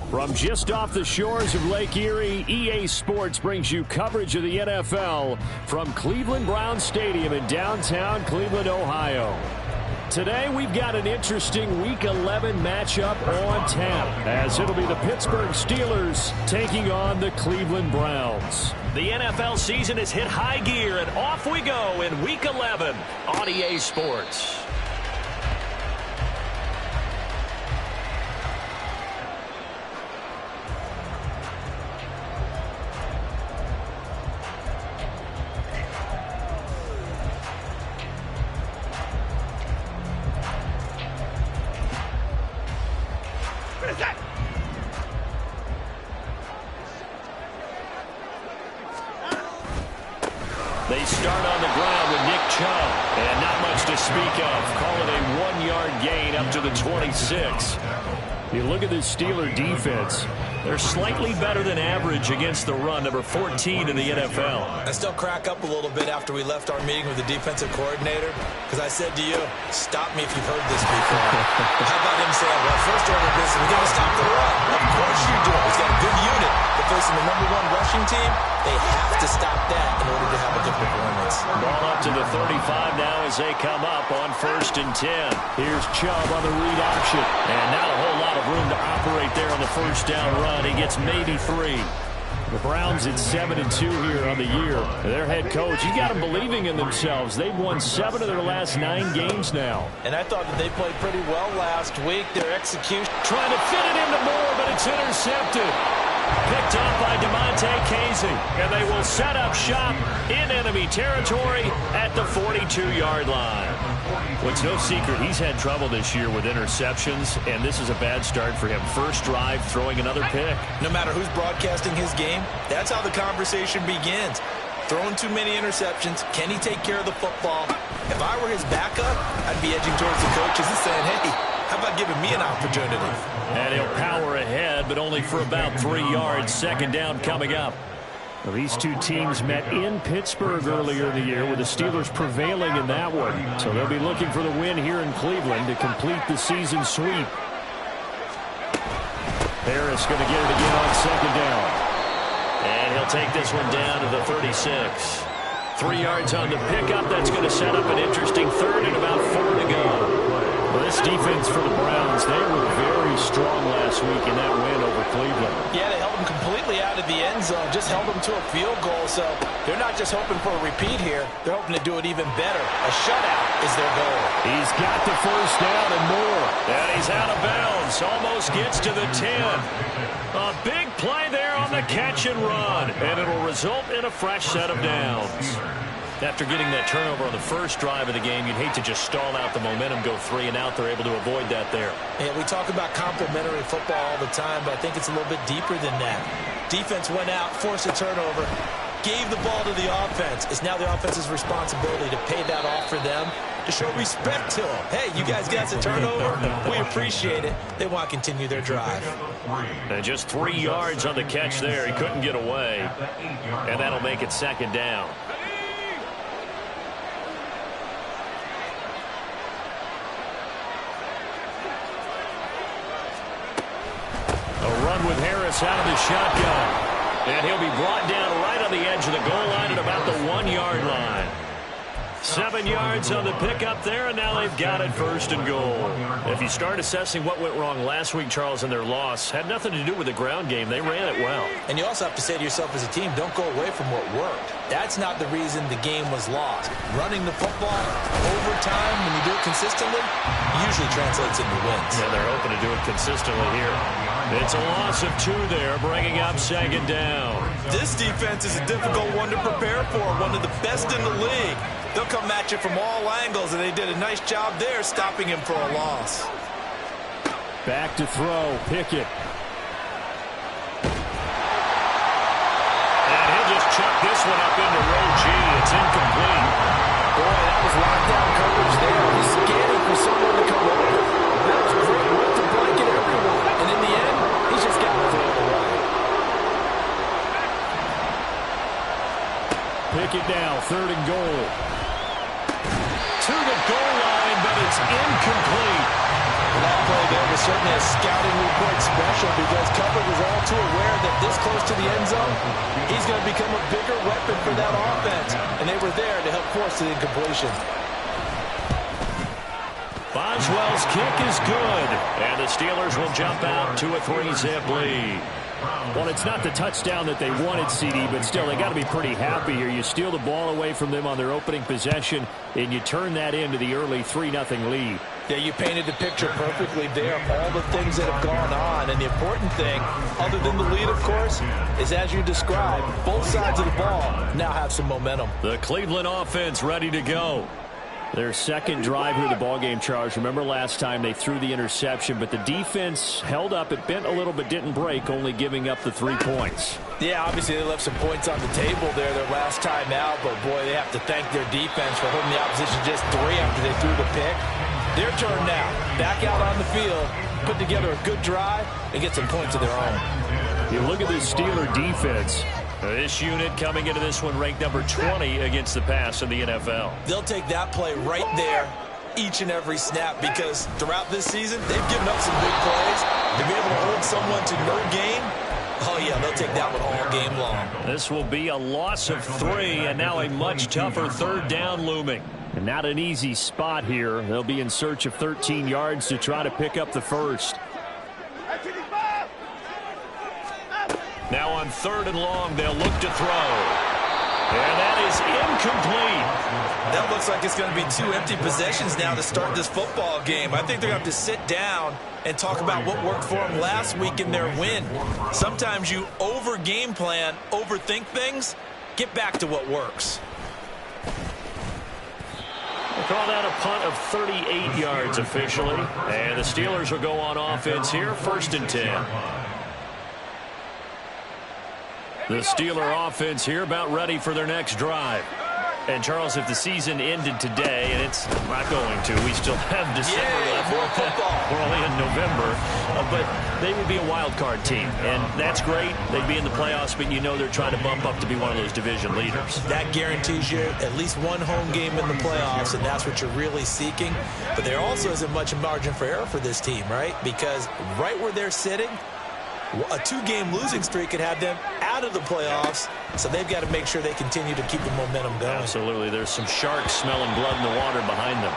From just off the shores of Lake Erie, EA Sports brings you coverage of the NFL from Cleveland Browns Stadium in downtown Cleveland, Ohio. Today, we've got an interesting Week 11 matchup on tap, as it'll be the Pittsburgh Steelers taking on the Cleveland Browns. The NFL season has hit high gear, and off we go in Week 11 on EA Sports. They start on the ground with Nick Chubb, and not much to speak of. Call it a 1-yard gain up to the 26. You look at this Steeler defense. They're slightly better than average against the run, number 14 in the NFL. I still crack up a little bit after we left our meeting with the defensive coordinator, because I said to you, stop me if you've heard this before. How about him saying, well, first order of business, we got to stop the run. Of course you do. He's got a good unit. But facing the #1 rushing team, they have to stop that in order to have a good performance. Ball up to the 35 now as they come up on 1st and 10. Here's Chubb on the read option. And not a whole lot of room to operate there on the first down run. He gets maybe 3. The Browns at 7-2 here on the year. Their head coach, you got them believing in themselves. They've won 7 of their last 9 games now. And I thought that they played pretty well last week. Their execution. Trying to fit it into Moore, but it's intercepted. Picked up by DeMonte Casey. And they will set up shop in enemy territory at the 42-yard line. Well, it's no secret he's had trouble this year with interceptions, and this is a bad start for him. First drive, throwing another pick. No matter who's broadcasting his game, that's how the conversation begins. Throwing too many interceptions. Can he take care of the football? If I were his backup, I'd be edging towards the coaches and saying, hey, how about giving me an opportunity? And he'll power ahead, but only for about 3 yards. Second down coming up. Well, these two teams met in Pittsburgh earlier in the year, with the Steelers prevailing in that one. So they'll be looking for the win here in Cleveland to complete the season sweep. Harris going to get it again on second down. And he'll take this one down to the 36. 3 yards on the pickup. That's going to set up an interesting 3rd and about 4 to go. Well, this defense for the Browns, they were very strong last week in that win over Cleveland. Yeah, they held them completely out of the end zone, just held them to a field goal. So they're not just hoping for a repeat here. They're hoping to do it even better. A shutout is their goal. He's got the first down and more. And he's out of bounds. Almost gets to the 10. A big play there on the catch and run. And it'll result in a fresh set of downs. After getting that turnover on the first drive of the game, you'd hate to just stall out the momentum, go 3 and out. They're able to avoid that there. Yeah, we talk about complementary football all the time, but I think it's a little bit deeper than that. Defense went out, forced a turnover, gave the ball to the offense. It's now the offense's responsibility to pay that off for them, to show respect to them. Hey, you guys got the turnover. We appreciate it. They want to continue their drive. And just 3 yards on the catch there. He couldn't get away. And that'll make it second down. With Harris out of the shotgun. And he'll be brought down right on the edge of the goal line at about the 1-yard line. 7 yards on the pickup there, and now they've got it 1st and goal. If you start assessing what went wrong last week, Charles, in their loss, had nothing to do with the ground game. They ran it well. And you also have to say to yourself as a team, don't go away from what worked. That's not the reason the game was lost. Running the football over time, when you do it consistently, usually translates into wins. And they're hoping to do it consistently here. It's a loss of 2 there, bringing up second down. This defense is a difficult one to prepare for, one of the best in the league. They'll come at you from all angles, and they did a nice job there stopping him for a loss. Back to throw, Pickett. And he'll just chuck this one up into row G. It's incomplete. Boy, that was lockdown coverage there. He's scanning for someone to come over. That was great work to blanket everyone. And in the end, he's just got to throw it away. Pickett now, 3rd and goal. To the goal line, but it's incomplete. That play there was certainly a scouting report special because coverage was all too aware that this close to the end zone, he's going to become a bigger weapon for that offense. And they were there to help force the incompletion. Boswell's kick is good, and the Steelers will jump out to a 3-zip lead. Well, it's not the touchdown that they wanted, CD, but still, they got to be pretty happy here. You steal the ball away from them on their opening possession, and you turn that into the early 3-0 lead. Yeah, you painted the picture perfectly there, all the things that have gone on. And the important thing, other than the lead, of course, is as you described, both sides of the ball now have some momentum. The Cleveland offense ready to go. Their second drive here, the ballgame, Charles. Remember last time they threw the interception, but the defense held up. It bent a little but didn't break, only giving up the 3 points. Yeah, obviously they left some points on the table there their last time out, but boy, they have to thank their defense for holding the opposition just 3 after they threw the pick. Their turn now. Back out on the field, put together a good drive, and get some points of their own. You look at the Steeler defense. This unit coming into this one ranked number 20 against the pass in the NFL. They'll take that play right there each and every snap because throughout this season, they've given up some big plays. To be able to hold someone to no gain, oh yeah, they'll take that one all game long. This will be a loss of 3, and now a much tougher third down looming. And not an easy spot here. They'll be in search of 13 yards to try to pick up the first. Now on 3rd and long, they'll look to throw. And that is incomplete. That looks like it's going to be 2 empty possessions now to start this football game. I think they're going to have to sit down and talk about what worked for them last week in their win. Sometimes you over-game plan, overthink things. Get back to what works. We'll call that a punt of 38 yards officially. And the Steelers will go on offense here, 1st and 10. The Steeler offense here about ready for their next drive. And, Charles, if the season ended today, and it's not going to, we still have December left. More football. We're only in November. But they would be a wild card team. And that's great. They'd be in the playoffs, but you know they're trying to bump up to be one of those division leaders. That guarantees you at least one home game in the playoffs, and that's what you're really seeking. But there also isn't much margin for error for this team, right? Because right where they're sitting, a 2-game losing streak could have them out of the playoffs, so they've got to make sure they continue to keep the momentum going. Absolutely. There's some sharks smelling blood in the water behind them.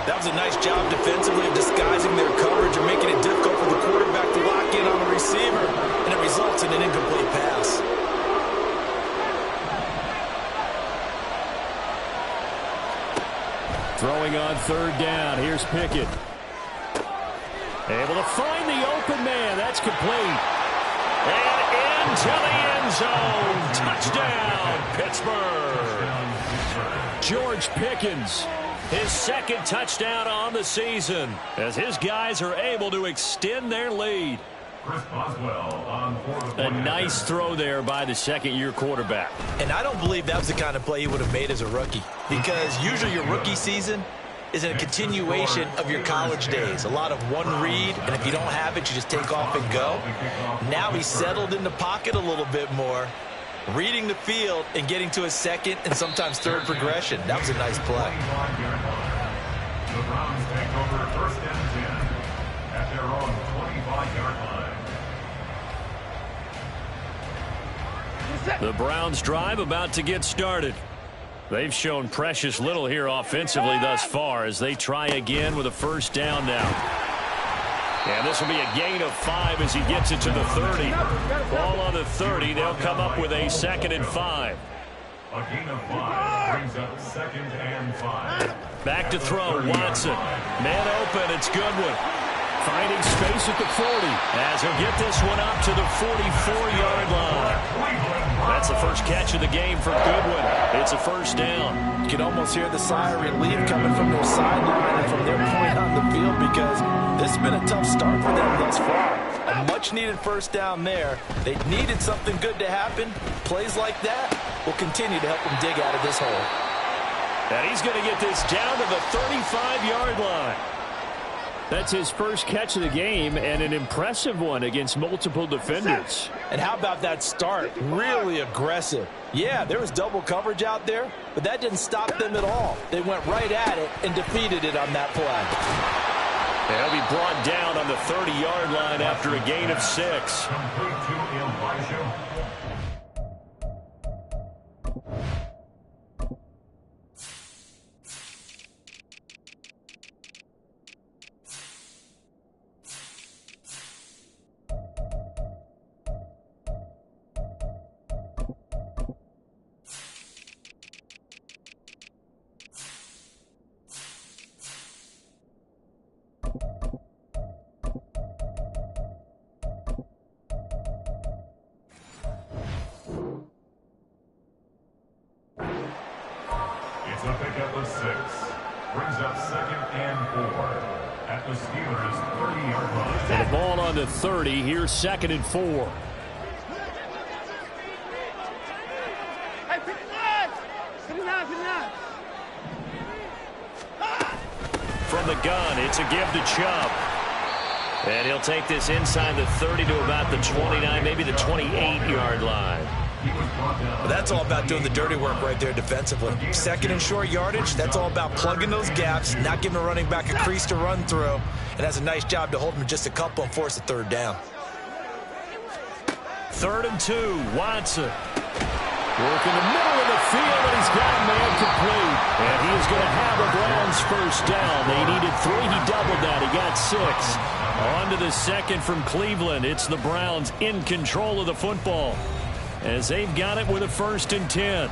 That was a nice job defensively of disguising their coverage and making it difficult for the quarterback to lock in on the receiver, and it results in an incomplete pass. Throwing on 3rd down. Here's Pickett. Able to find the open man. That's complete. And into the end zone. Touchdown, Pittsburgh. George Pickens, his 2nd touchdown on the season, as his guys are able to extend their lead. A nice throw there by the 2nd-year quarterback. And I don't believe that was the kind of play he would have made as a rookie, because usually your rookie season is a continuation of your college days. A lot of one read, and if you don't have it, you just take off and go. Now he's settled in the pocket a little bit more, reading the field and getting to his 2nd and sometimes 3rd progression. That was a nice play. The Browns take over 1st and 10 at their own 25-yard line. The Browns drive about to get started. They've shown precious little here offensively thus far as they try again with a 1st down now. And this will be a gain of 5 as he gets it to the 30. Ball on the 30. They'll come up with a 2nd and 5. A gain of 5 brings up 2nd and 5. Back to throw. Watson. Man open. It's Goodwin. Finding space at the 40 as he'll get this one up to the 44-yard line. That's the first catch of the game for Goodwin. It's a 1st down. You can almost hear the sigh of relief coming from their sideline and from their point on the field, because this has been a tough start for them thus far. A much-needed 1st down there. They needed something good to happen. Plays like that will continue to help them dig out of this hole. And he's going to get this down to the 35-yard line. That's his first catch of the game, and an impressive one against multiple defenders. And how about that start? Really aggressive. Yeah, there was double coverage out there, but that didn't stop them at all. They went right at it and defeated it on that play. He'll be brought down on the 30-yard line after a gain of 6. Complete to Elijah. It's a pickup of 6. Brings up 2nd and 4 at the Steelers' 30-yard line. And the ball on the 30. Here's 2nd and 4. From the gun, it's a give to Chubb. And he'll take this inside the 30 to about the 29, maybe the 28-yard line. Well, that's all about doing the dirty work right there defensively. 2nd and short yardage, that's all about plugging those gaps, not giving a running back a crease to run through, and has a nice job to hold him to just a couple and force a 3rd down. 3rd and 2, Watson. Work in the middle of the field, and he's got a man complete. And he is going to have the Browns first down. They needed 3. He doubled that. He got 6. On to the 2nd from Cleveland. It's the Browns in control of the football as they've got it with a 1st and 10.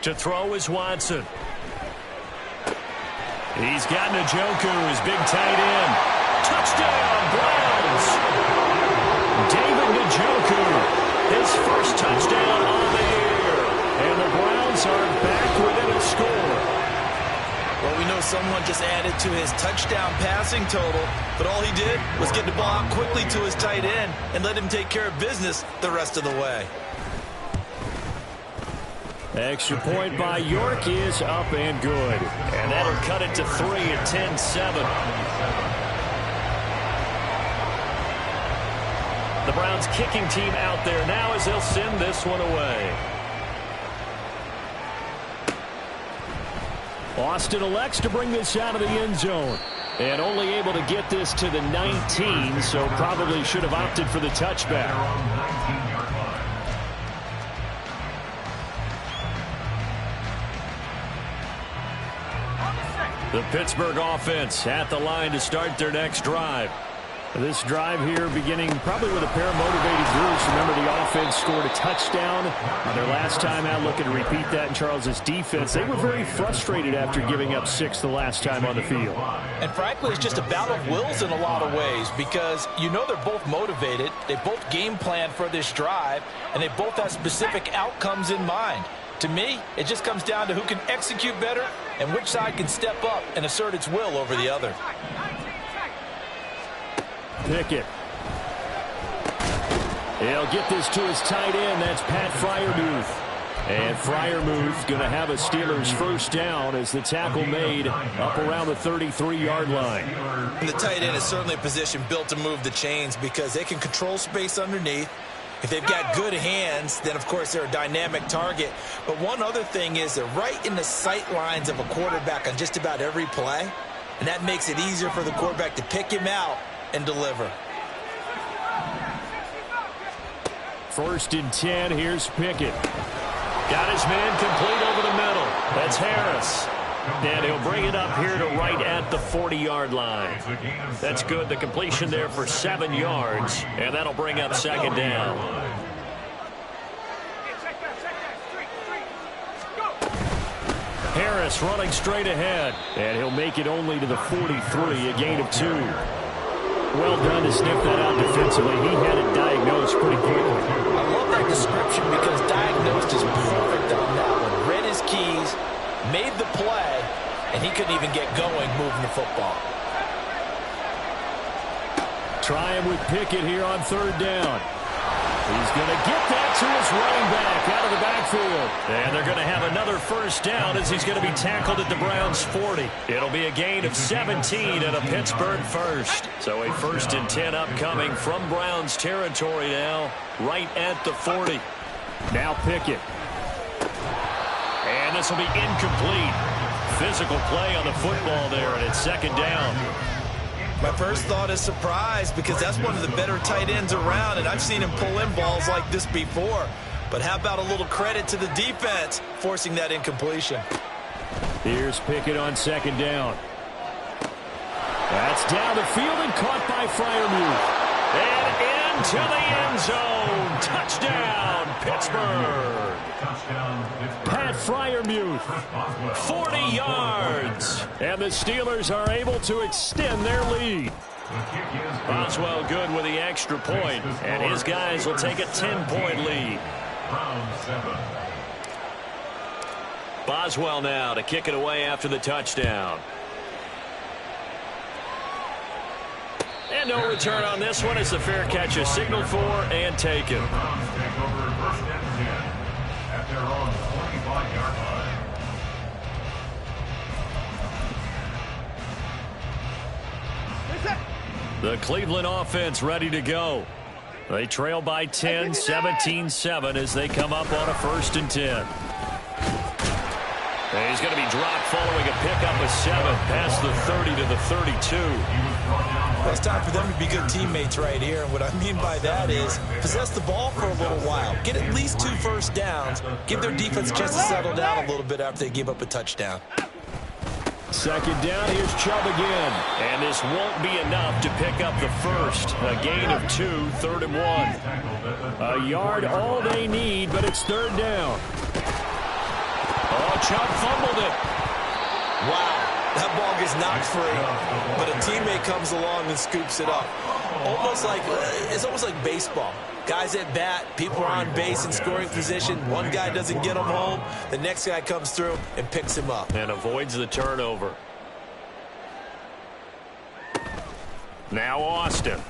To throw is Watson. He's got Njoku, his big tight end. Touchdown, Browns! David Njoku, his first touchdown on the year. And the Browns are back within a score. Well, we know someone just added to his touchdown passing total, but all he did was get the ball out quickly to his tight end and let him take care of business the rest of the way. Extra point by York is up and good. And that'll cut it to 3 at 10-7. The Browns kicking team out there now as they'll send this one away. Austin elects to bring this out of the end zone. And only able to get this to the 19, so probably should have opted for the touchback. The Pittsburgh offense at the line to start their next drive. This drive here beginning probably with a pair of motivated groups. Remember, the offense scored a touchdown on their last time out. Looking to repeat that in Charles's defense. They were very frustrated after giving up 6 the last time on the field. And frankly, it's just a battle of wills in a lot of ways because you know they're both motivated. They both game plan for this drive, and they both have specific outcomes in mind. To me, it just comes down to who can execute better and which side can step up and assert its will over the other. Pickett. He'll get this to his tight end. That's Pat Freiermuth. And Freiermuth going to have a Steelers first down as the tackle made up around the 33-yard line. And the tight end is certainly a position built to move the chains because they can control space underneath. If they've got good hands, then, of course, they're a dynamic target. But one other thing is they're right in the sight lines of a quarterback on just about every play, and that makes it easier for the quarterback to pick him out and deliver. 1st and 10. Here's Pickett. Got his man complete over the middle. That's Harris. And he'll bring it up here to right at the 40-yard line. That's good. The completion there for 7 yards. And that'll bring up 2nd down. Harris running straight ahead. And he'll make it only to the 43, a gain of 2. Well done to sniff that out defensively. He had it diagnosed pretty quickly. I love that description because diagnosed is perfect on that one. Read his keys, made the play, and he couldn't even get going moving the football. Trying with Pickett here on 3rd down. He's going to get that to his running back out of the backfield. field. And they're going to have another first down as he's going to be tackled at the Browns' 40. It'll be a gain of 17 and a Pittsburgh first. So a 1st and 10 upcoming from Browns territory now, right at the 40. Now Pickett. And this will be incomplete. Physical play on the football there, and it's 2nd down. My first thought is surprise, because that's one of the better tight ends around, and I've seen him pull in balls like this before. But how about a little credit to the defense forcing that incompletion? Here's Pickett on 2nd down. That's down the field and caught by Freiermuth. And into the end zone. Touchdown, Pittsburgh. Pat Freiermuth, 40 yards. And the Steelers are able to extend their lead. Boswell good with the extra point, and his guys will take a 10-point lead. Boswell now to kick it away after the touchdown. And no return on this one as the fair catch is signaled for and taken. The Cleveland offense ready to go. They trail by 10, 17-7 as they come up on a 1st and 10. And he's going to be dropped following a pickup of 7 past the 30 to the 32. Well, it's time for them to be good teammates right here. And what I mean by that is possess the ball for a little while. Get at least 2 first downs. Give their defense a chance to settle down a little bit after they give up a touchdown. 2nd down, here's Chubb again. And this won't be enough to pick up the first. A gain of 2, 3rd and 1. A yard all they need, but it's 3rd down. Oh, Chubb fumbled it. Wow, that ball gets knocked free, but a teammate comes along and scoops it up. It's almost like baseball. Guys at bat, people are on base in scoring position. One guy doesn't get him home. The next guy comes through and picks him up. And avoids the turnover. Now Austin.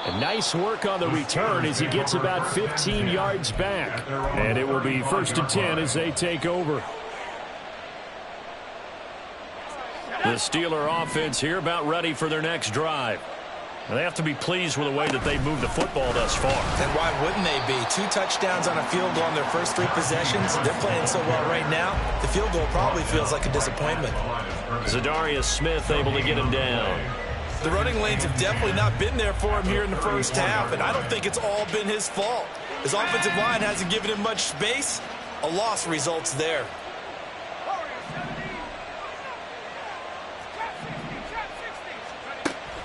And nice work on the return as he gets about 15 yards back. And it will be 1st and 10 as they take over. The Steeler offense here about ready for their next drive. They have to be pleased with the way that they moved the football thus far. And why wouldn't they be? 2 touchdowns on a field goal on their first 3 possessions. They're playing so well right now, the field goal probably feels like a disappointment. Zadarius Smith able to get him down. The running lanes have definitely not been there for him here in the first half, and I don't think it's all been his fault. His offensive line hasn't given him much space. A loss results there.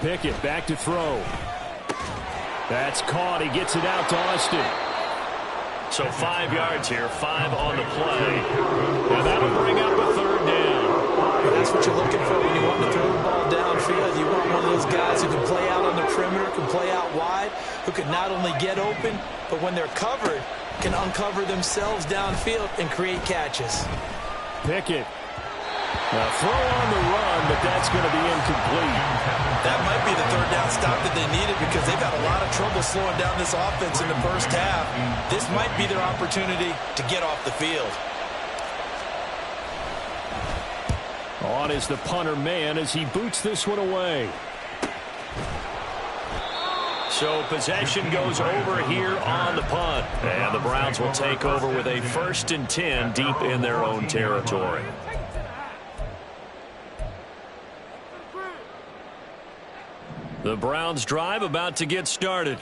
Pickett back to throw. That's caught. He gets it out to Austin. So 5 yards here, 5 on the play. And that'll bring up a 3rd down. That's what you're looking for when you want to throw the ball downfield. You want one of those guys who can play out on the perimeter, can play out wide, who can not only get open, but when they're covered, can uncover themselves downfield and create catches. Pickett. A throw on the run, but that's going to be incomplete. That might be the 3rd down stop that they needed because they've had a lot of trouble slowing down this offense in the first half. This might be their opportunity to get off the field. On is the punter man as he boots this one away. So possession goes over here on the punt. And the Browns will take over with a 1st and 10 deep in their own territory. The Browns drive about to get started.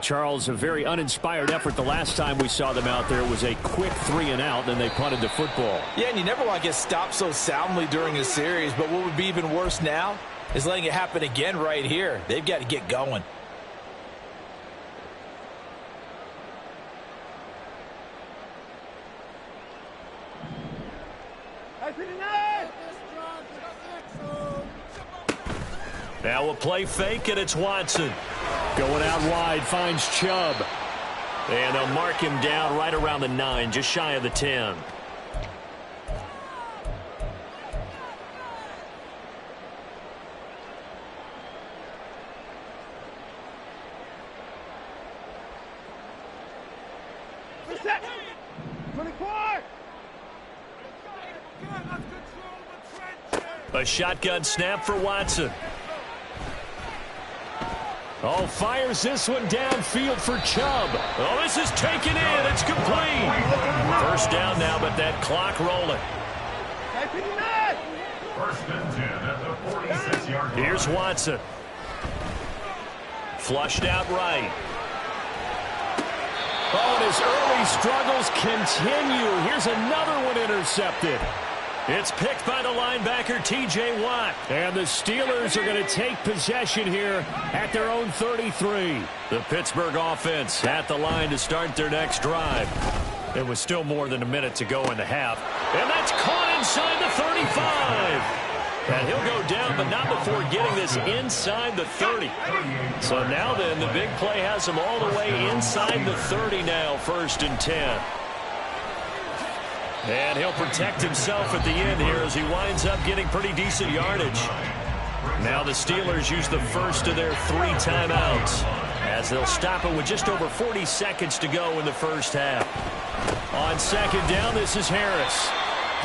Charles, a very uninspired effort the last time we saw them out there. It was a quick 3 and out, then they punted the football. Yeah, and you never want to get stopped so soundly during a series, but what would be even worse now is letting it happen again right here. They've got to get going. Now a play fake, and it's Watson. Going out wide, finds Chubb. And they'll mark him down right around the 9, just shy of the 10. A shotgun snap for Watson. Oh, fires this one downfield for Chubb. Oh, this is taken in. It's complete. First down now, but that clock rolling. First and 10 at the 46-yard line. Here's Watson. Flushed out right. Oh, and his early struggles continue. Here's another one intercepted. It's picked by the linebacker, T.J. Watt. And the Steelers are going to take possession here at their own 33. The Pittsburgh offense at the line to start their next drive. There was still more than a minute to go in the half. And that's caught inside the 35. And he'll go down, but not before getting this inside the 30. So now then, the big play has him all the way inside the 30 now, first and 10. And he'll protect himself at the end here as he winds up getting pretty decent yardage. Now the Steelers use the first of their 3 timeouts as they'll stop it with just over 40 seconds to go in the first half. On second down, this is Harris.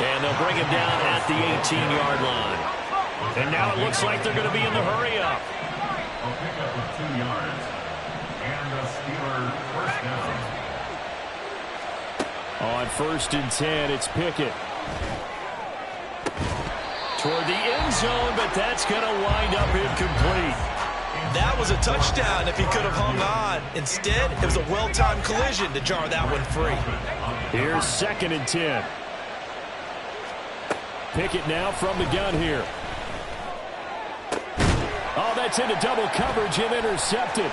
And they'll bring him down at the 18-yard line. And now it looks like they're going to be in the hurry-up. A pickup of 2 yards. And the Steelers first down. On first and 10, it's Pickett. Toward the end zone, but that's going to wind up incomplete. That was a touchdown if he could have hung on. Instead, it was a well-timed collision to jar that one free. Here's second and 10. Pickett now from the gun here. Oh, that's into double coverage and intercepted.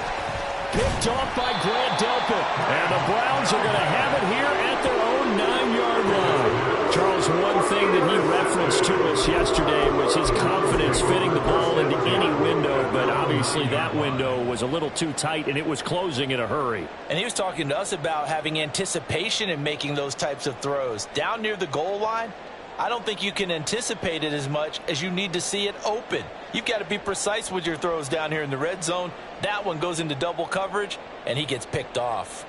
Picked off by Grant Delpit. And the Browns are going to have it here at their own 9-yard line. Charles, one thing that he referenced to us yesterday was his confidence fitting the ball into any window, but obviously that window was a little too tight, and it was closing in a hurry. And he was talking to us about having anticipation in making those types of throws. Down near the goal line, I don't think you can anticipate it as much as you need to see it open. You've got to be precise with your throws down here in the red zone. That one goes into double coverage, and he gets picked off.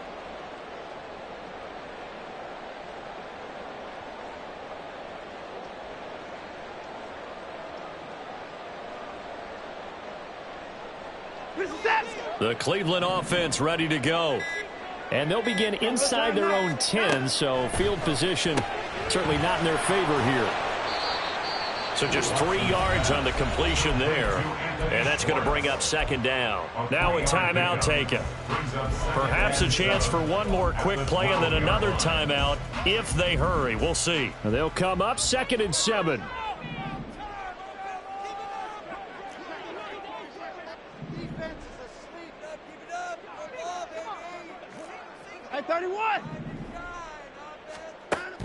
The Cleveland offense ready to go. And they'll begin inside their own 10, so field position certainly not in their favor here. So just 3 yards on the completion there. And that's going to bring up second down. Now a timeout taken. Perhaps a chance for one more quick play and then another timeout if they hurry. We'll see. They'll come up second and 7.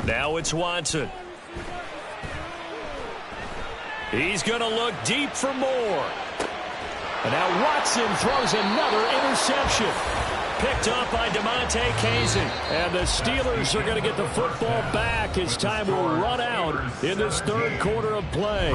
Now it's Watson. He's going to look deep for more. And now Watson throws another interception. Picked up by DeMonte Casey. And the Steelers are going to get the football back as time will run out in this third quarter of play.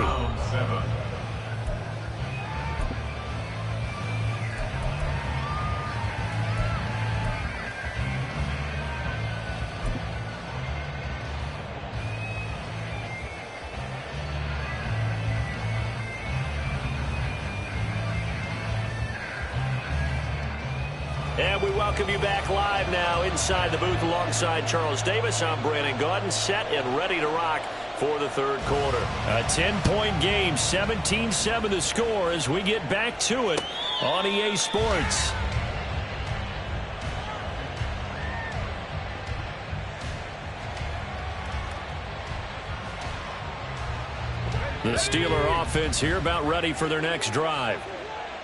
And we welcome you back live now inside the booth alongside Charles Davis. I'm Brandon Gaudin, set and ready to rock for the third quarter. A 10-point game, 17-7 the score as we get back to it on EA Sports. The Steeler offense here about ready for their next drive.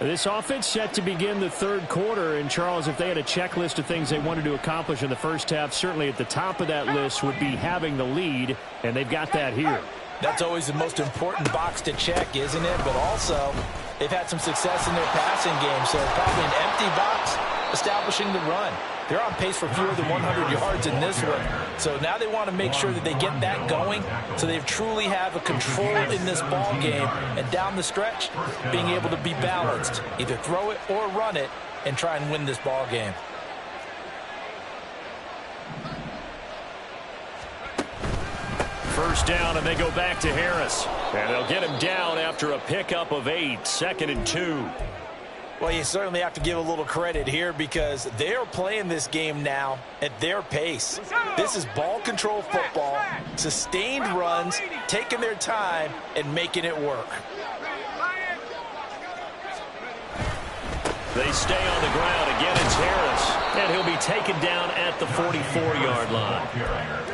This offense set to begin the third quarter, and Charles, if they had a checklist of things they wanted to accomplish in the first half, certainly at the top of that list would be having the lead, and they've got that here. That's always the most important box to check, isn't it? But also, they've had some success in their passing game, so probably an empty box establishing the run. They're on pace for fewer than 100 yards in this one. So now they want to make sure that they get that going so they truly have a control in this ball game. And down the stretch, being able to be balanced. Either throw it or run it and try and win this ball game. first down, and they go back to Harris. And they'll get him down after a pickup of 8, 2nd and 2. Well, you certainly have to give a little credit here because they are playing this game now at their pace. This is ball control football, sustained runs, taking their time, and making it work. They stay on the ground. Again, it's Harris. And he'll be taken down at the 44-yard line.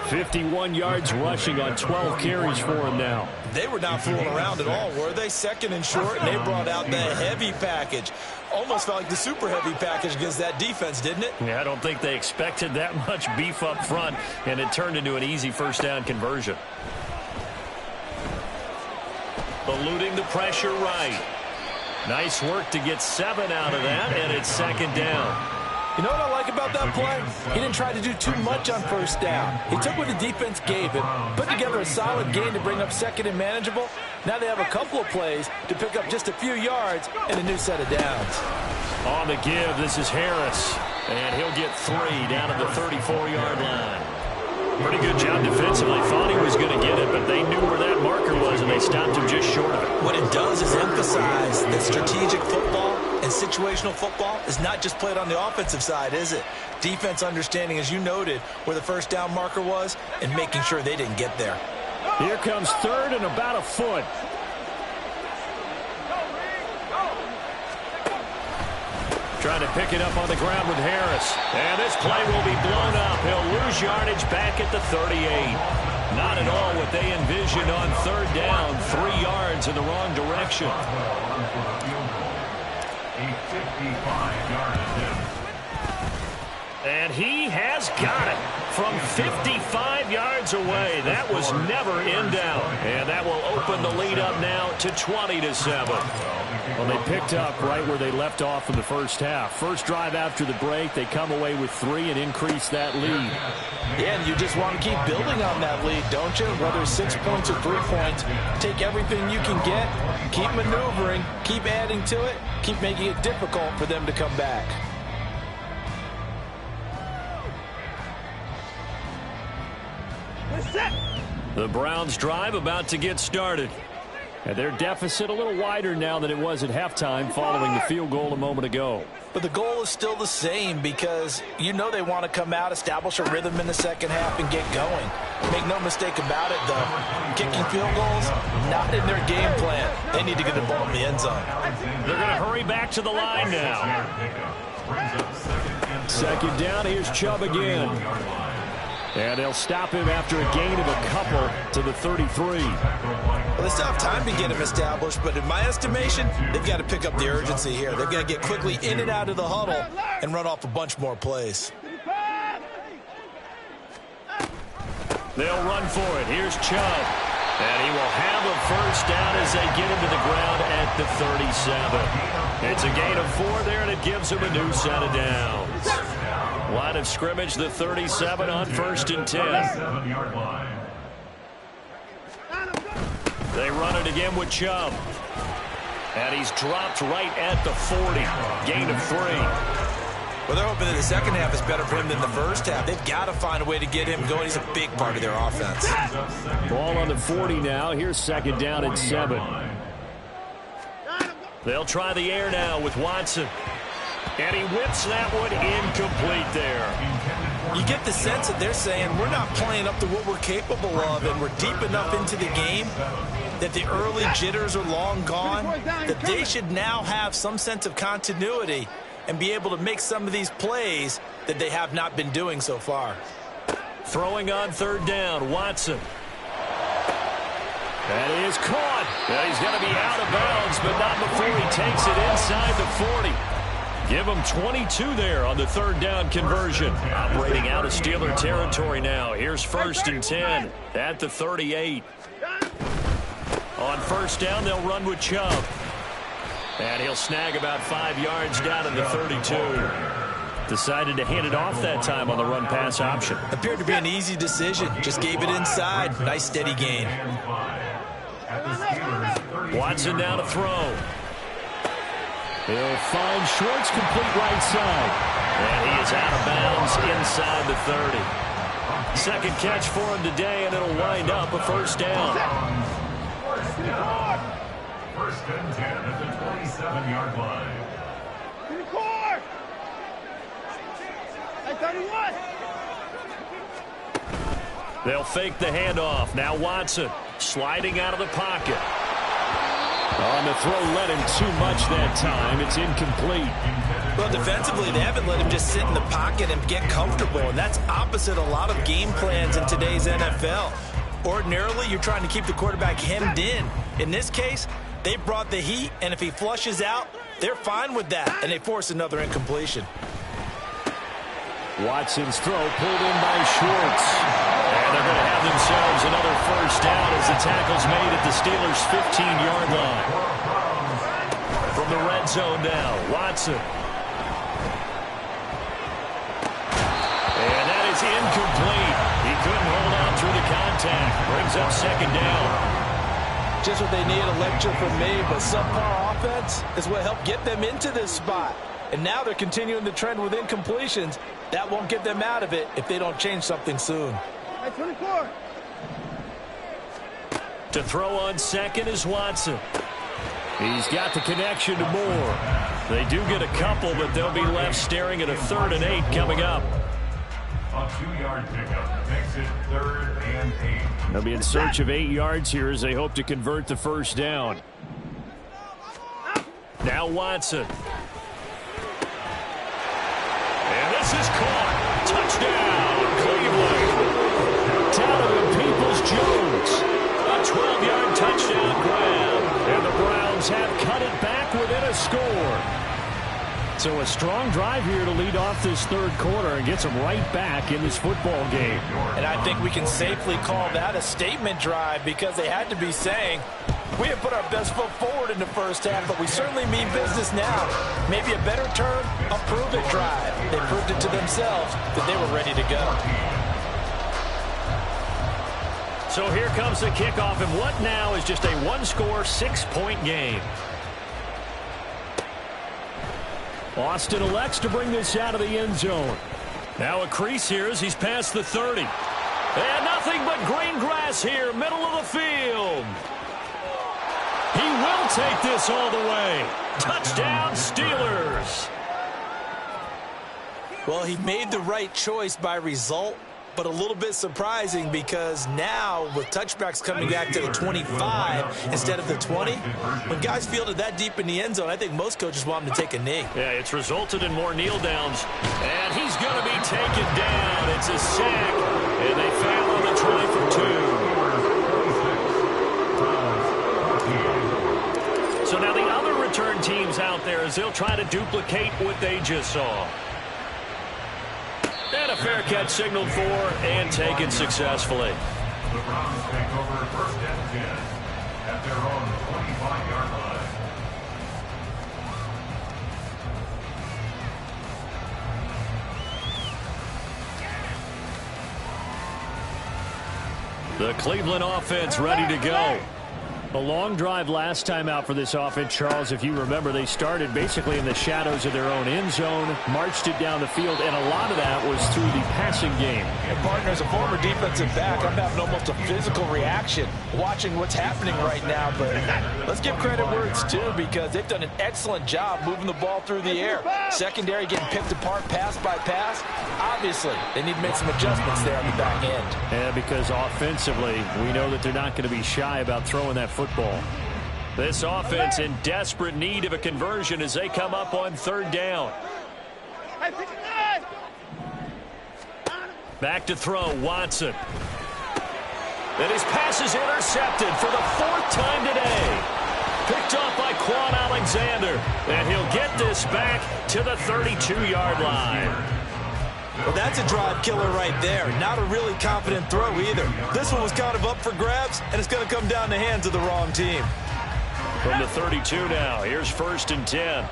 51 yards rushing on 12 carries for him now. They were not fooling around at all, were they? 2nd and short, and they brought out the heavy package. Almost felt like the super heavy package against that defense, didn't it? Yeah, I don't think they expected that much beef up front, and it turned into an easy first down conversion. Eluding the pressure right. Nice work to get 7 out of that, and it's 2nd down. You know what I like about that play? He didn't try to do too much on first down. He took what the defense gave him, put together a solid gain to bring up 2nd and manageable. Now they have a couple of plays to pick up just a few yards and a new set of downs. On the give, this is Harris, and he'll get 3 down at the 34-yard line. Pretty good job defensively. Thought he was going to get it, but they knew where that marker was, and they stopped him just short of it. What it does is emphasize that strategic football and situational football is not just played on the offensive side, is it? Defense understanding, as you noted, where the first down marker was and making sure they didn't get there. Here comes 3rd and about a foot. Trying to pick it up on the ground with Harris. And this play will be blown up. He'll lose yardage back at the 38. Not at all what they envisioned on 3rd down. 3 yards in the wrong direction. A 55-yard attempt. And he has got it from 55 yards away. That was never in doubt. And that will open the lead up now to 20-7. Well, they picked up right where they left off in the first half. First drive after the break, they come away with 3 and increase that lead. Yeah, and you just want to keep building on that lead, don't you? Whether it's 6 points or 3 points, take everything you can get, keep maneuvering, keep adding to it, keep making it difficult for them to come back. The Browns drive about to get started. And their deficit a little wider now than it was at halftime following the field goal a moment ago. But the goal is still the same because you know they want to come out, establish a rhythm in the second half, and get going. Make no mistake about it, though. Kicking field goals, not in their game plan. They need to get the ball in the end zone. They're going to hurry back to the line now. 2nd down, here's Chubb again. And they'll stop him after a gain of a couple to the 33. Well, they still have time to get him established, but in my estimation, they've got to pick up the urgency here. They've got to get quickly in and out of the huddle and run off a bunch more plays. They'll run for it. Here's Chubb. And he will have a first down as they get him to the ground at the 37. It's a gain of 4 there, and it gives him a new set of downs. Line of scrimmage, the 37 on 1st and 10. They run it again with Chubb. And he's dropped right at the 40. Gain of 3. Well, they're hoping that the second half is better for him than the first half. They've got to find a way to get him going. He's a big part of their offense. Ball on the 40 now. Here's 2nd down at 7. They'll try the air now with Watson. And he whips that one incomplete there. You get the sense that they're saying we're not playing up to what we're capable of, and we're deep enough into the game that the early jitters are long gone, that they should now have some sense of continuity and be able to make some of these plays that they have not been doing so far. Throwing on 3rd down, Watson. That is caught. And he's going to be out of bounds, but not before he takes it inside the 40. Give him 22 there on the 3rd down conversion. Operating out of Steeler territory now. Here's 1st and 10 at the 38. On 1st down, they'll run with Chubb. And he'll snag about 5 yards down in the 32. Decided to hand it off that time on the run-pass option. Appeared to be an easy decision. Just gave it inside. Nice steady gain. Watson now to throw. He'll find Schwartz, complete right side. And he is out of bounds inside the 30. Second catch for him today, and it'll wind up a first down. First and 10 at the 27-yard line. They'll fake the handoff. Now Watson sliding out of the pocket. On the throw, led him too much that time. It's incomplete. Well, defensively, they haven't let him just sit in the pocket and get comfortable, and that's opposite a lot of game plans in today's NFL. Ordinarily, you're trying to keep the quarterback hemmed in. In this case, they brought the heat, and if he flushes out, they're fine with that, and they force another incompletion. Watson's throw pulled in by Schwartz. And they're going to have themselves another first down as the tackle's made at the Steelers' 15-yard line. From the red zone now, Watson. And that is incomplete. He couldn't hold on through the contact. Brings up second down. Just what they need, a lecture from me, but subpar offense is what helped get them into this spot. And now they're continuing the trend with incompletions. That won't get them out of it if they don't change something soon. To throw on second is Watson. He's got the connection to Moore. They do get a couple, but they'll be left staring at a 3rd and 8 coming up. A 2-yard pickup makes it 3rd and 8. They'll be in search of 8 yards here as they hope to convert the first down. Now Watson. And this is caught. Touchdown, Cleveland. Donovan Peoples-Jones. A 12-yard touchdown grab. And the Browns have cut it back within a score. So a strong drive here to lead off this third quarter and gets them right back in this football game. And I think we can safely call that a statement drive because they had to be saying, we have put our best foot forward in the first half, but we certainly mean business now. Maybe a better term, a prove-it drive. They proved it to themselves that they were ready to go. So here comes the kickoff, and what now is just a one-score, 6-point game. Austin elects to bring this out of the end zone. Now a crease here as he's past the 30. And nothing but green grass here, middle of the field. He will take this all the way. Touchdown, Steelers. Well, he made the right choice by result, but a little bit surprising because now with touchbacks coming back to the 25 instead of the 20, when guys fielded that deep in the end zone, I think most coaches want him to take a knee. Yeah, it's resulted in more kneel downs, and he's going to be taken down. It's a sack, and they fail on the try for 2. So now the other return teams out there as they'll try to duplicate what they just saw. And a fair catch signaled for and taken successfully. The Browns take over first and 10 at their own 25-yard line. The Cleveland offense ready to go. A long drive last time out for this offense, Charles. If you remember, they started basically in the shadows of their own end zone, marched it down the field, and a lot of that was through the passing game. And partner, as a former defensive back, I'm having almost a physical reaction watching what's happening right now. But let's give credit where it's due because they've done an excellent job moving the ball through the air. Secondary getting picked apart pass by pass. Obviously, they need to make some adjustments there on the back end. Yeah, because offensively, we know that they're not going to be shy about throwing that football. This offense in desperate need of a conversion as they come up on third down. Back to throw, Watson. And his pass is intercepted for the 4th time today. Picked off by Quan Alexander. And he'll get this back to the 32-yard line. Well, that's a drive killer right there. Not a really confident throw either. This one was kind of up for grabs, and it's going to come down the hands of the wrong team. From the 32 now, here's 1st and 10.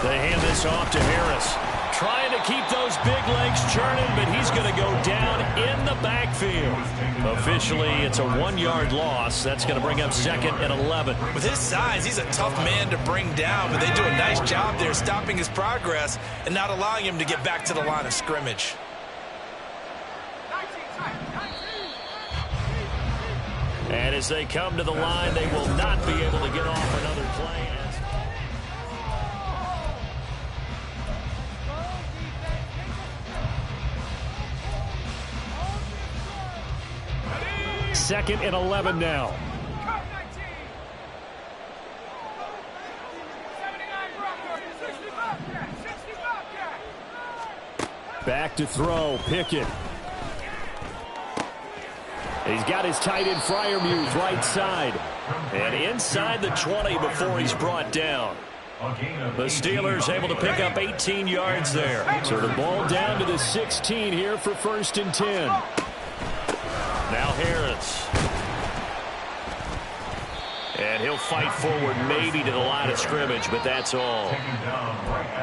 They hand this off to Harris. Trying to keep those those big legs churning, but he's going to go down in the backfield. Officially, it's a 1-yard loss. That's going to bring up 2nd and 11. With his size, he's a tough man to bring down, but they do a nice job there stopping his progress and not allowing him to get back to the line of scrimmage. And as they come to the line, they will not be able to get off another play. 2nd and 11 now. Back to throw, Pickett. He's got his tight end Freiermuth right side. And inside the 20 before he's brought down. The Steelers able to pick up 18 yards there. So the ball down to the 16 here for 1st and 10. Now Harris. And he'll fight forward maybe to the line of scrimmage, but that's all.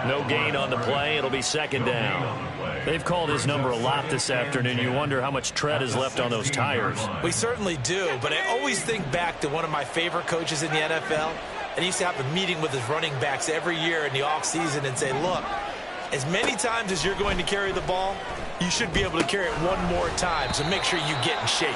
No gain on the play. It'll be 2nd down. They've called his number a lot this afternoon. You wonder how much tread is left on those tires. We certainly do, but I always think back to one of my favorite coaches in the NFL. And he used to have a meeting with his running backs every year in the offseason and say, look, as many times as you're going to carry the ball, you should be able to carry it one more time, so make sure you get in shape.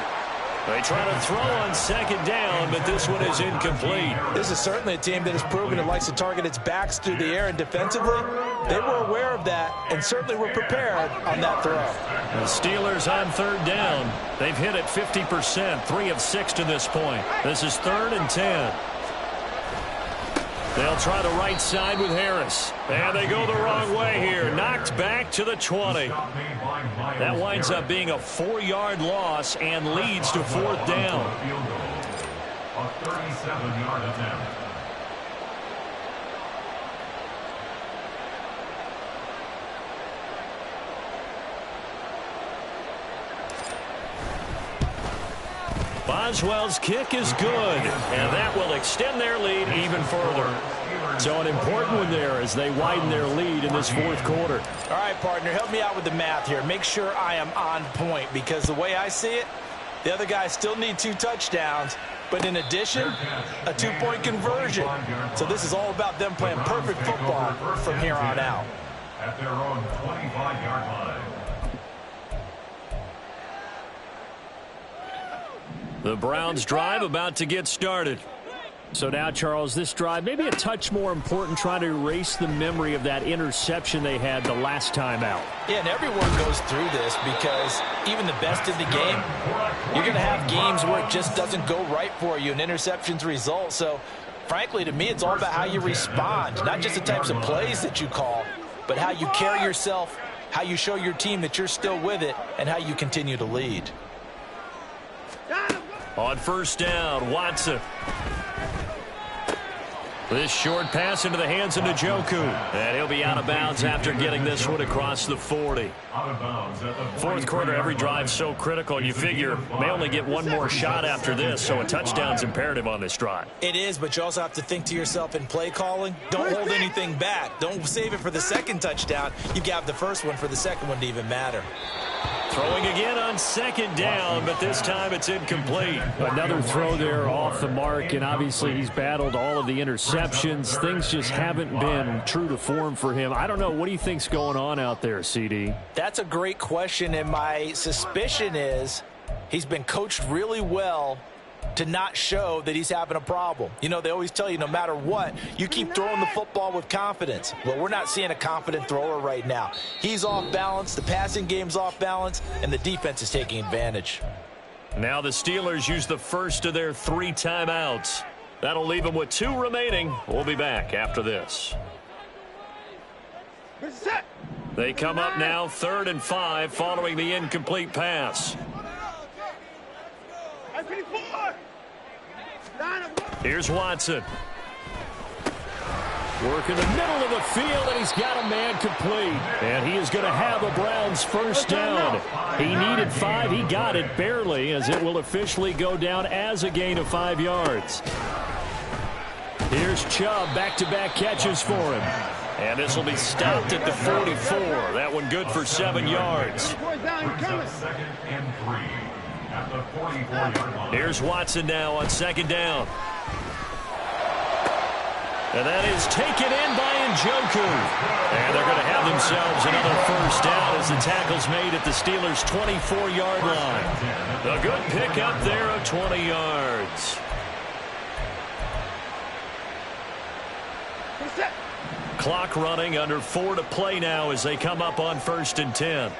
They try to throw on 2nd down, but this one is incomplete. This is certainly a team that has proven it likes to target its backs through the air, and defensively, they were aware of that and certainly were prepared on that throw. The Steelers on 3rd down. They've hit it 50%, 3 of 6 to this point. This is 3rd and 10. They'll try the right side with Harris. And they go the wrong way here. Knocked back to the 20. That winds up being a 4-yard loss and leads to 4th down. A 37-yard attempt. Boswell's kick is good, and that will extend their lead even further. So an important one there as they widen their lead in this 4th quarter. All right, partner, help me out with the math here. Make sure I am on point, because the way I see it, the other guys still need 2 touchdowns, but in addition, a 2-point conversion. So this is all about them playing perfect football from here on out. At their own 25-yard line. The Browns drive about to get started. So now, Charles, this drive maybe a touch more important, trying to erase the memory of that interception they had the last time out. Yeah, and everyone goes through this, because even the best in the game, you're going to have games where it just doesn't go right for you and interceptions result. So, frankly, to me, it's all about how you respond, not just the types of plays that you call, but how you carry yourself, how you show your team that you're still with it, and how you continue to lead. On 1st down, Watson. This short pass into the hands of Njoku. And he'll be out of bounds after getting this one across the 40. 4th quarter, every drive so critical. You figure may only get one more shot after this, so a touchdown's imperative on this drive. It is, but you also have to think to yourself in play calling, don't hold anything back. Don't save it for the 2nd touchdown. You got the 1st one for the 2nd one to even matter. Throwing again on 2nd down, but this time it's incomplete. Another throw there off the mark, and obviously he's battled all of the interceptions. Things just haven't been true to form for him. I don't know. What do you think's going on out there, CD? That's a great question, and my suspicion is he's been coached really well to not show that he's having a problem. You know, they always tell you no matter what, you keep throwing the football with confidence. Well, we're not seeing a confident thrower right now. He's off balance, the passing game's off balance, and the defense is taking advantage. Now the Steelers use the 1st of their 3 timeouts. That'll leave them with 2 remaining. We'll be back after this. They come up now 3rd and 5 following the incomplete pass. Here's Watson. Work in the middle of the field, and he's got a man complete. And he is going to have the Browns' 1st down. He needed 5. He got it barely, as it will officially go down as a gain of 5 yards. Here's Chubb, back-to-back catches for him. And this will be stopped at the 44. That one good for 7 yards. Brings up second and 3 at the 44-yard line. Here's Watson now on second down. And that is taken in by Njoku. And they're going to have themselves another first down as the tackle's made at the Steelers' 24-yard line. A good pickup there of 20 yards. Clock running, under 4 to play now as they come up on 1st and 10.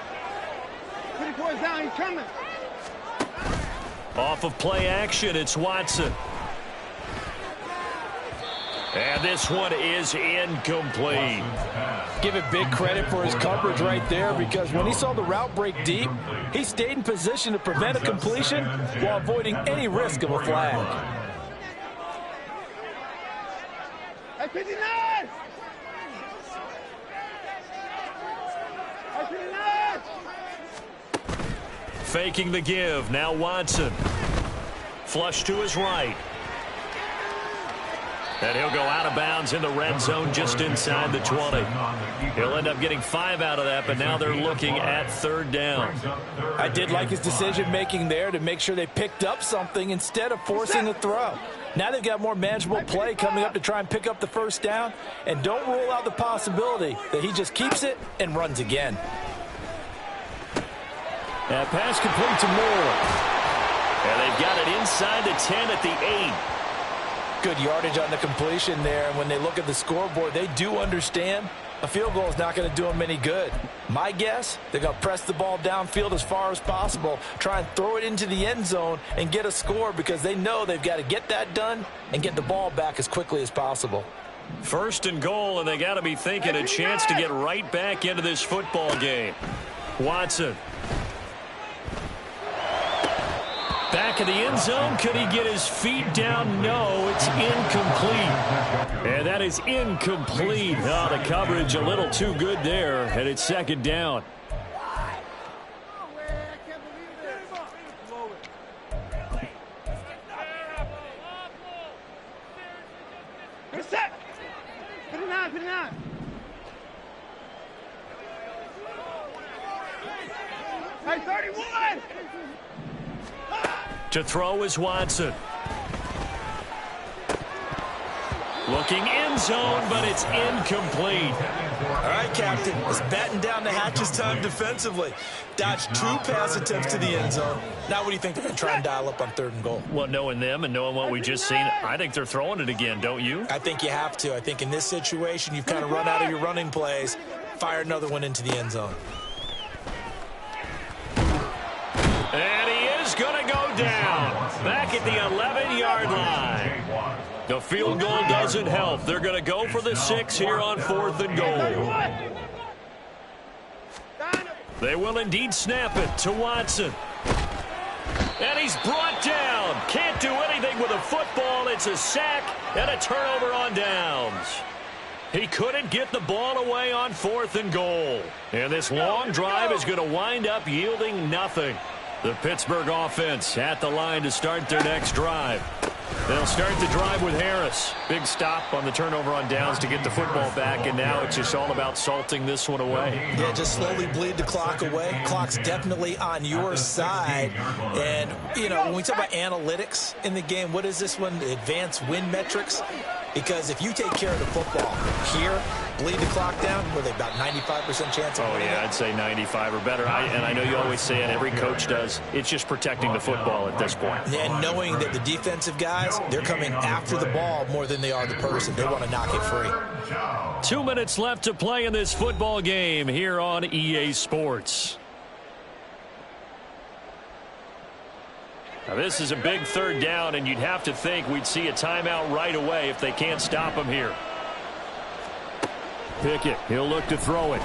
24's down, he's coming. Off of play action, it's Watson. And this one is incomplete. Give it big credit for his coverage right there, because when he saw the route break deep, he stayed in position to prevent a completion while avoiding any risk of a flag. Hey, 59! Hey, 59! Faking the give. Now Watson. Flush to his right. And he'll go out of bounds in the red zone just inside the 20. He'll end up getting 5 out of that, but now they're looking at 3rd down. I did like his decision-making there to make sure they picked up something instead of forcing a throw. Now they've got more manageable play coming up to try and pick up the first down, and don't rule out the possibility that he just keeps it and runs again. That pass complete to Moore. And they've got it inside the 10 at the 8. Good yardage on the completion there, and when they look at the scoreboard, they do understand a field goal is not going to do them any good. My guess, they're going to press the ball downfield as far as possible, try and throw it into the end zone and get a score, because they know they've got to get that done and get the ball back as quickly as possible. 1st and goal, and they got to be thinking a chance to get right back into this football game. Watson. Back of the end zone. Could he get his feet down? No, it's incomplete. And that is incomplete. Oh, the coverage a little too good there, and it's 2nd down. Set! 59, 59! Hey, 31! To throw is Watson. Looking end zone, but it's incomplete. All right, Captain. It's batten down the hatches time defensively. Dodged 2 pass attempts to the end zone. Now what do you think they're going to try and dial up on 3rd and goal? Well, knowing them and knowing what we just seen, I think they're throwing it again, don't you? I think you have to. I think in this situation, you've kind of run out of your running plays. Fire another one into the end zone. And he is going to go down. Back at the 11-yard line. The field goal doesn't help. They're going to go for the 6 here on 4th and goal. They will indeed snap it to Watson. And he's brought down. Can't do anything with a football. It's a sack and a turnover on downs. He couldn't get the ball away on 4th and goal. And this long drive is going to wind up yielding nothing. The Pittsburgh offense at the line to start their next drive. They'll start the drive with Harris. Big stop on the turnover on downs to get the football back, and now it's just all about salting this one away. Yeah, just slowly bleed the clock away. Clock's definitely on your side. And, you know, when we talk about analytics in the game, what is this one? Advanced win metrics? Because if you take care of the football here, bleed the clock down, were they about 95% chance of winning? Oh, yeah, I'd say 95 or better. And I know you always say it, every coach does. It's just protecting the football at this point. And knowing that the defensive guys, they're coming after the ball more than they are the person. They want to knock it free. 2 minutes left to play in this football game here on EA Sports. Now, this is a big 3rd down, and you'd have to think we'd see a timeout right away if they can't stop him here. Pickett, he'll look to throw it.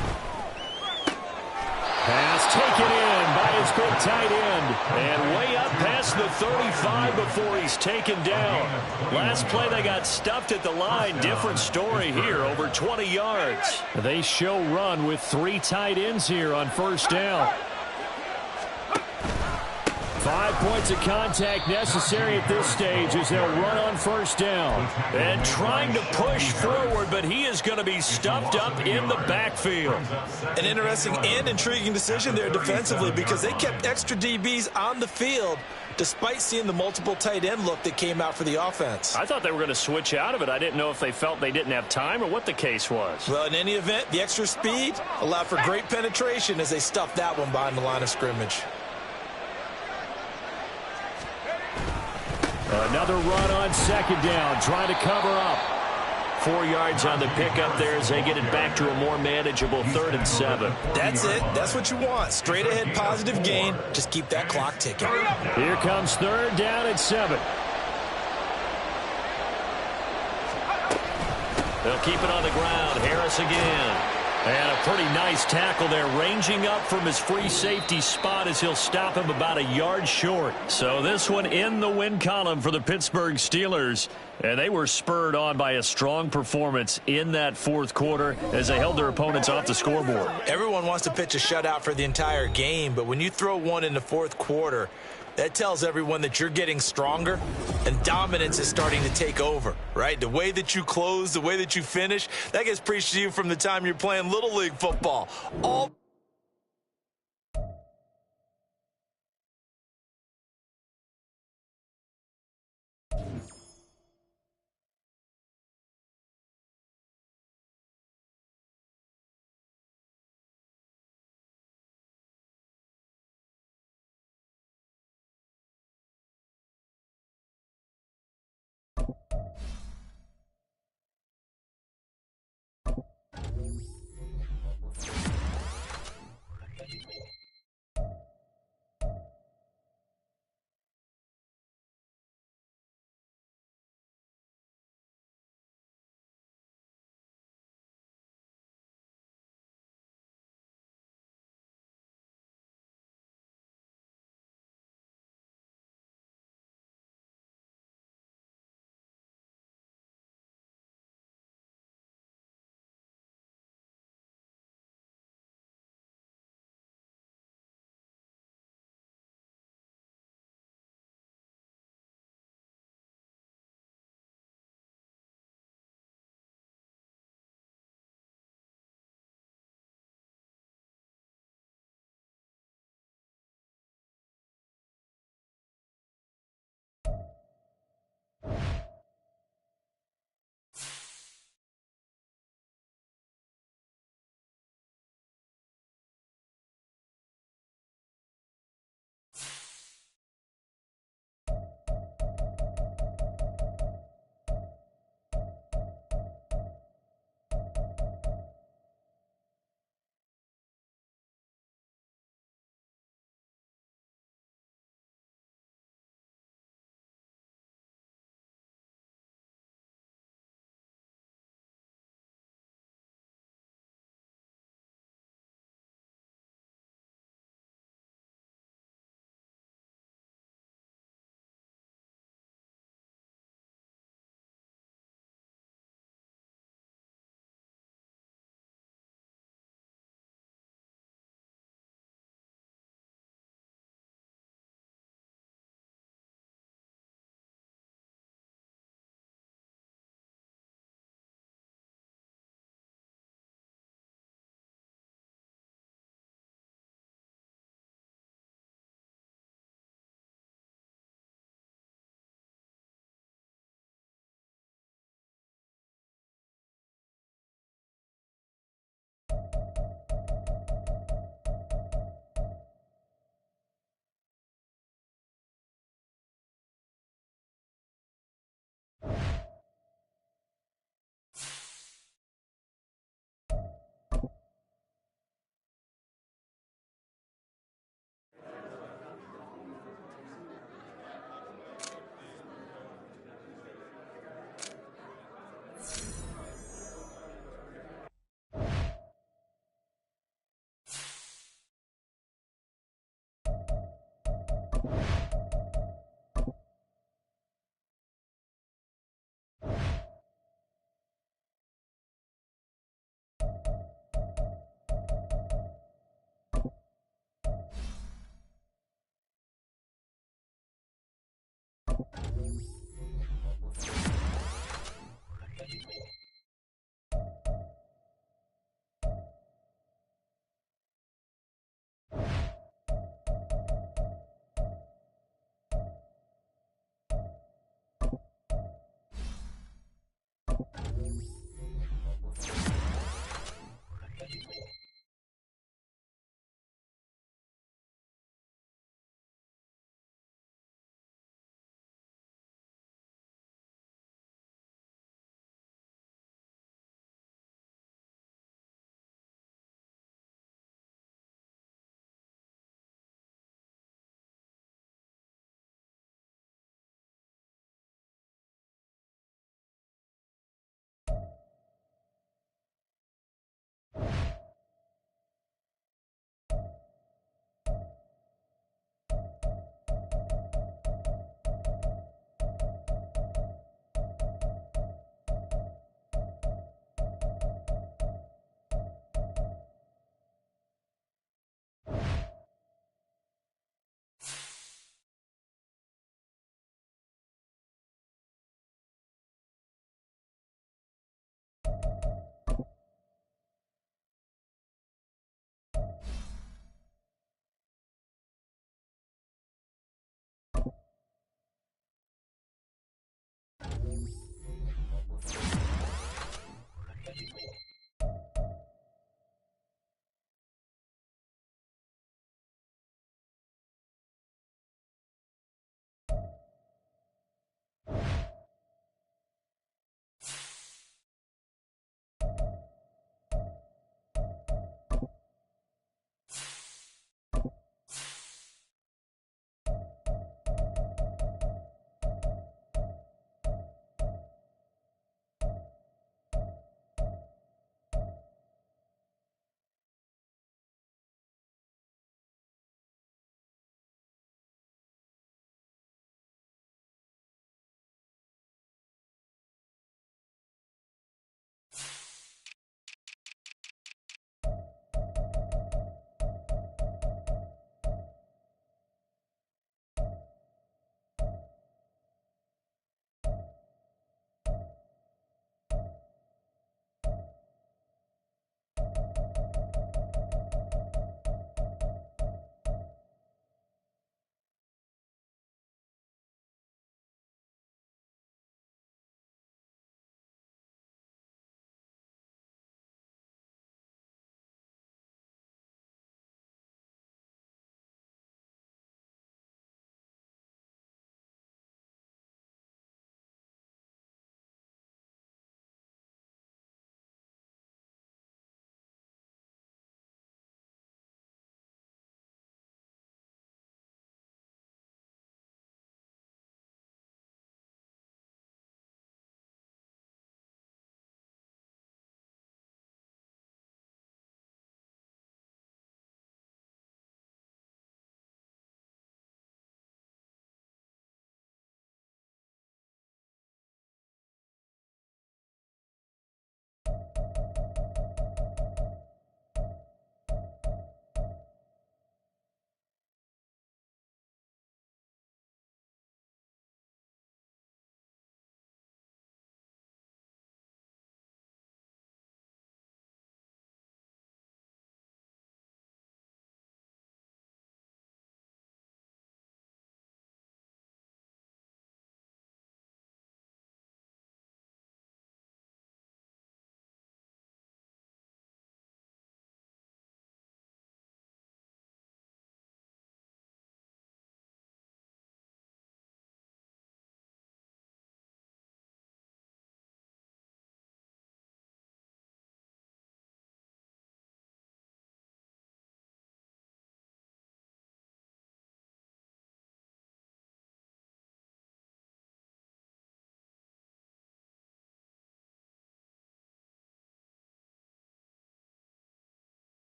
Pass taken in by his big tight end. And way up past the 35 before he's taken down. Last play they got stuffed at the line. Different story here, over 20 yards. They show run with 3 tight ends here on 1st down. 5 points of contact necessary at this stage as they'll run on first down. And trying to push forward, but he is going to be stuffed up in the backfield. An interesting and intriguing decision there defensively because they kept extra DBs on the field despite seeing the multiple tight end look that came out for the offense. I thought they were going to switch out of it. I didn't know if they felt they didn't have time or what the case was. Well, in any event, the extra speed allowed for great penetration as they stuffed that one behind the line of scrimmage. Another run on second down, trying to cover up. 4 yards on the pickup there as they get it back to a more manageable 3rd and 7. That's it. That's what you want. Straight ahead positive gain. Just keep that clock ticking. Here comes 3rd down and 7. They'll keep it on the ground. Harris again. And a pretty nice tackle there, ranging up from his free safety spot as he'll stop him about a yard short. So this one in the win column for the Pittsburgh Steelers. And they were spurred on by a strong performance in that 4th quarter as they held their opponents off the scoreboard. Everyone wants to pitch a shutout for the entire game, but when you throw one in the 4th quarter, that tells everyone that you're getting stronger and dominance is starting to take over, right? The way that you close, the way that you finish, that gets preached to you from the time you're playing Little League football.